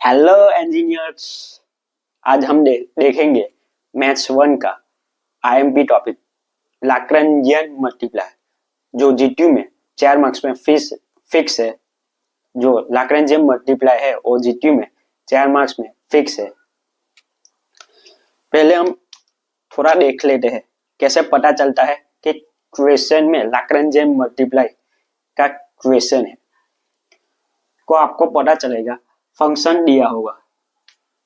Hello engineers. आज हम देखेंगे मैथ्स 1 का आईएमपी टॉपिक लैग्रेंजियन मल्टीप्लाई, जो जीटीयू में 4 मार्क्स में फिक्स है। जो लैग्रेंजियन मल्टीप्लाई है वो जीटीयू में 4 मार्क्स में फिक्स है। पहले हम थोड़ा देख लेते हैं कैसे पता चलता है कि क्वेश्चन में लैग्रेंजियन मल्टीप्लाई का क्वेश्चन है। को आपको पता चलेगा, फंक्शन दिया होगा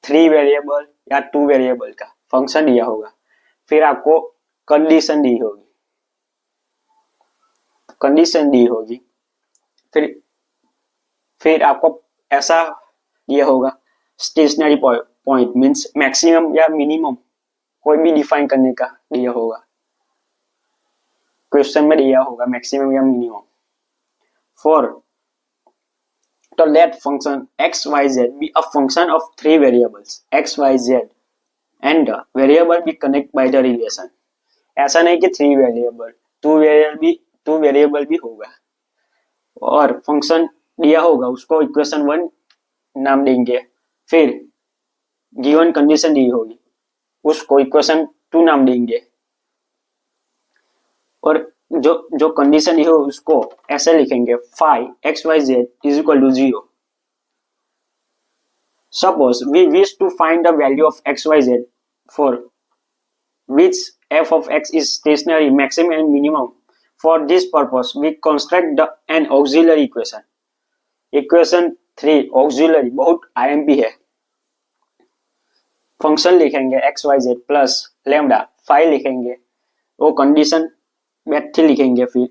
3 वेरिएबल या 2 वेरिएबल का फंक्शन दिया होगा, फिर आपको कंडीशन दी होगी, फिर आपको ऐसा दिया होगा स्टेशनरी पॉइंट मींस मैक्सिमम या मिनिमम कोई भी डिफाइन करने का दिया होगा। क्वेश्चन में दिया होगा मैक्सिमम या मिनिमम फॉर तो let function xyz be a function of 3 variables xyz and the variable be connected by the relation। ऐसा नहीं कि 3 वेरिएबल 2 वेरिएबल भी होगा, और फंक्शन दिया होगा उसको इक्वेशन 1 नाम देंगे, फिर गिवन कंडीशन दी होगी उसको इक्वेशन 2 नाम देंगे, और जो कंडीशन है उसको ऐसे लिखेंगे phi xyz is equal to 0। Suppose we wish to find the value of xyz for which f of x is stationary, maximum and minimum. For this purpose we construct an auxiliary equation। Equation 3 auxiliary बहुत IMP है। Function लिखेंगे xyz plus lambda, phi लिखेंगे, वो condition method लिखेंगे, फिर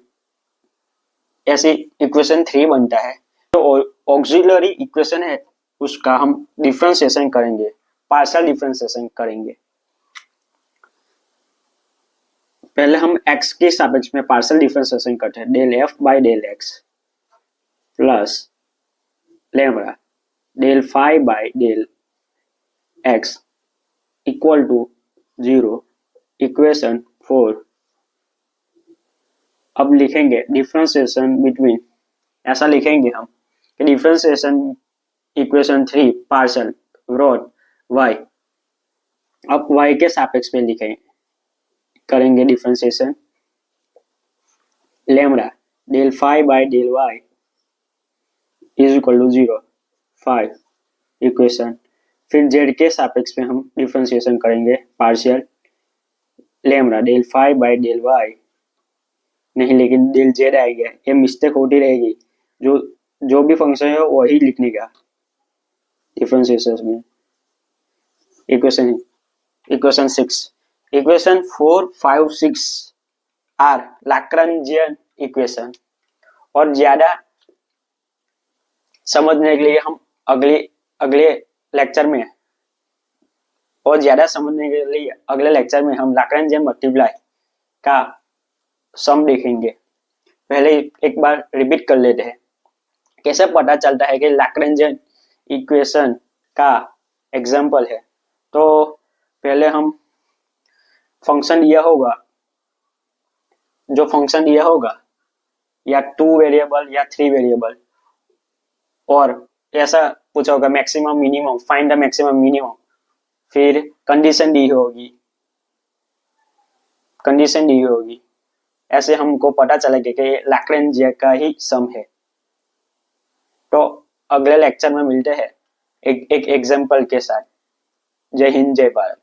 ऐसे equation 3 बनता है। तो ऑक्सिलरी इक्वेशन है उसका हम डिफरेंशिएशन करेंगे, पार्शियल डिफरेंशिएशन करेंगे। पहले हम x के सापेक्ष में पार्शियल डिफरेंशिएशन करते हैं, del f by del x plus lambda del phi by del x equal to 0। Equation 4। अब लिखेंगे डिफरेंशिएशन बिटवीन, ऐसा लिखेंगे हम कि डिफरेंशिएशन इक्वेशन 3 पार्शियल रॉड y। अब y के सापेक्ष में लिखेंगे, करेंगे differentiation lambda del phi by del y is equal to 0 5 equation, फिर z के सापेक्ष में हम डिफरेंशिएशन करेंगे partial lambda del phi by del y, नहीं लेकिन डेल z आएगा, ये मिस्टेक होती रहेगी। जो भी फंक्शन है वही लिखने का डिफरेंशिएशन में। Equation 6। Equation 4 5 6 are Lagrangian equation, और ज्यादा समझने के लिए हम अगले लेक्चर में हम लैग्रेंजियन मल्टीप्लाई का सम देखेंगे। पहले एक बार रिपीट कर लेते हैं कैसे पता चलता है कि लैग्रेंजियन इक्वेशन का एग्जाम्पल है। तो पहले हम फंक्शन दिया होगा या 2 वेरिएबल या 3 वेरिएबल, और ऐसा पूछा होगा maximum minimum, find the maximum minimum, फिर कंडीशन दी होगी। ऐसे हमको पता चलेगा कि लैग्रेंजियन का ही सम है। तो अगले लेक्चर में मिलते हैं एक एग्जाम्पल के साथ। जय हिंद, जय भारत।